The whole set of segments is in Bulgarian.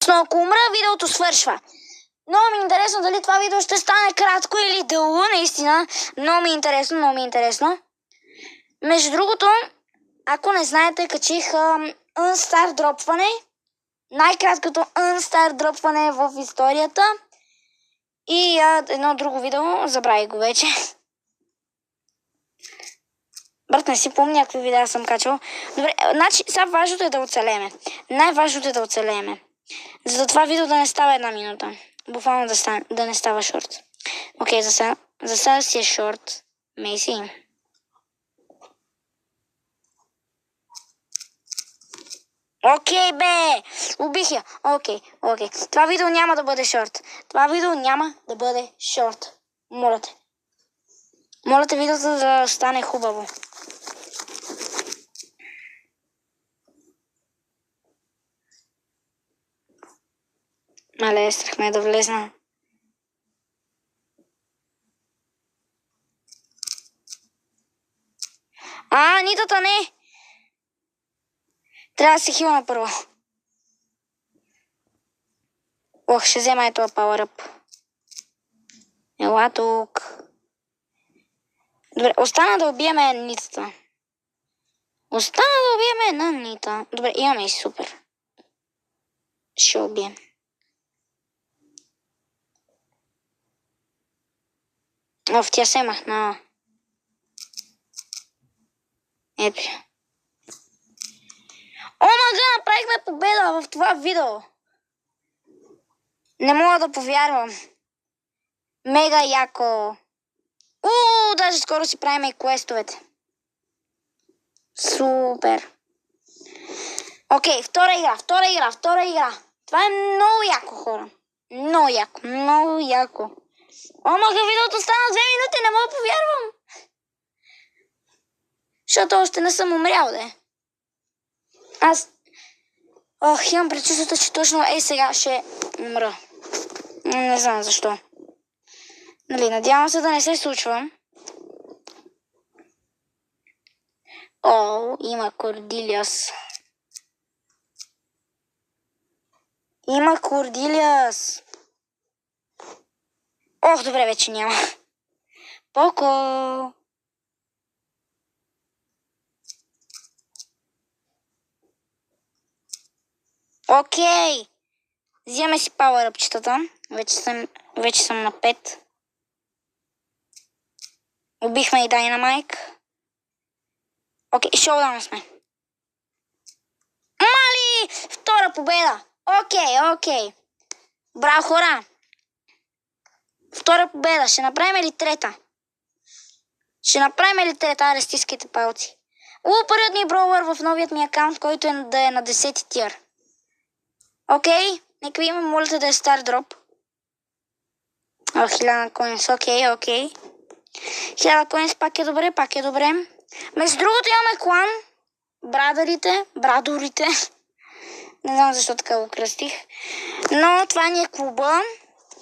Но ако умра, видеото свършва. Много ми е интересно дали това видео ще стане кратко или дълго, наистина. Много ми е интересно. Между другото, ако не знаете, качих Unstar дропване. Най-краткото Unstar дропване в историята. И едно друго видео, забравих го вече. Брат, не си помня какви видеа съм качал. Добре, значи сега важното е да оцелеме. Най-важното е да оцелеме. За да това видео да не става 1 минута. Буквално да не става шорт. Окей, за сега си е шорт. Мейси. Окей, бе! Убих я. Окей. Това видео няма да бъде шорт. Моля те. Моля те видеото да стане хубаво. Мале, страх ме да влезна. Нитата не! Трябва да се хилна първо. Ще взема и това power up. Ела тук. Добре, остана да убиеме нитата. Една нита. Добре, имаме и супер. Ще убием. Тя се махна. Ето. Направихме победа в това видео. Не мога да повярвам. Мега яко. Даже скоро си правим и квестовете. Супер. Окей, втора игра. Това е много яко, хора. Много яко. Видеото стана 2 минути, не мога да повярвам. Защото още не съм умрял, де. Имам предчувствието, че точно сега ще умра. Не знам защо. Надявам се да не се случва. Има Кордилиас. Добре, вече няма. Поко. Окей. Взимаме си пауър-ъпчетата. Вече съм на 5. Убихме и Дайнамайк. Окей, шоудаун сме. Мали! Втора победа. Окей. Браво, хора. Втора победа. Ще направим ли трета? Аре, стискайте палци. Първият ми броулър в новият ми акаунт, който да е на 10 тир. Окей. Нека ви има, молите да е стар дроп. 1000 коинс. Окей. 1000 коинс пак е добре. Между другото имаме клан. Брадорите. Не знам защо така го кръстих. Но това ни е клуба.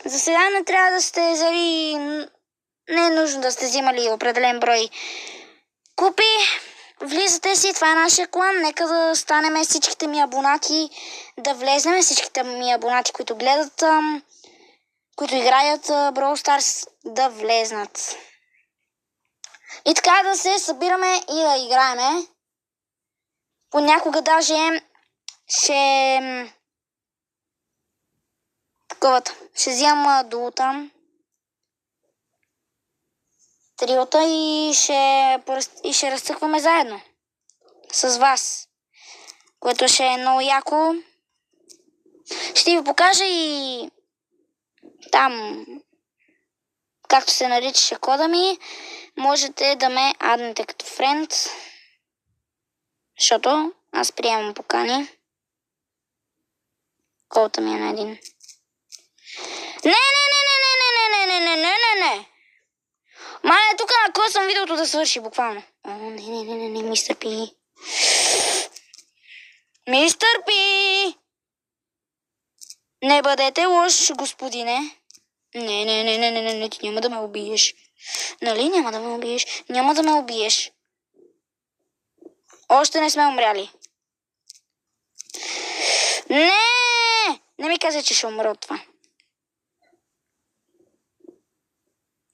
За сега не трябва да сте взели... Не е нужно да сте взимали определен брой купи. Влизате си, това е нашия клан. Нека да станем всичките ми абонати, да влезнем всичките ми абонати, които гледат, които играят Brawl Stars, да влезнат. И така да се събираме и да играеме. Понякога даже ще взимам долута. Триота и ще разцъкваме заедно. С вас. Което ще е много яко. Ще ви покажа и там, както се наричаше кода ми, можете да ме аднете като френд. Защото аз приемам покани. Колата ми е на един. Не! Мале, тук накосвам видеото да свърши, буквално. Не, мистер Пи. Не бъдете лош, господине. Не, ти няма да ме убиеш. Нали, няма да ме убиеш. Още не сме умряли. Не ми каза, че ще умра от това.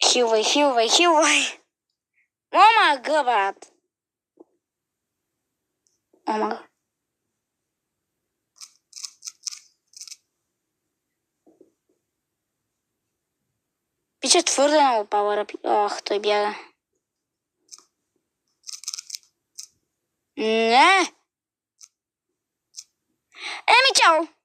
Хилвай, хилвай, хилвай. Омага, брат. Омага. Пича твърде много пауър. Ох, той бяга. Не! Еми, чао!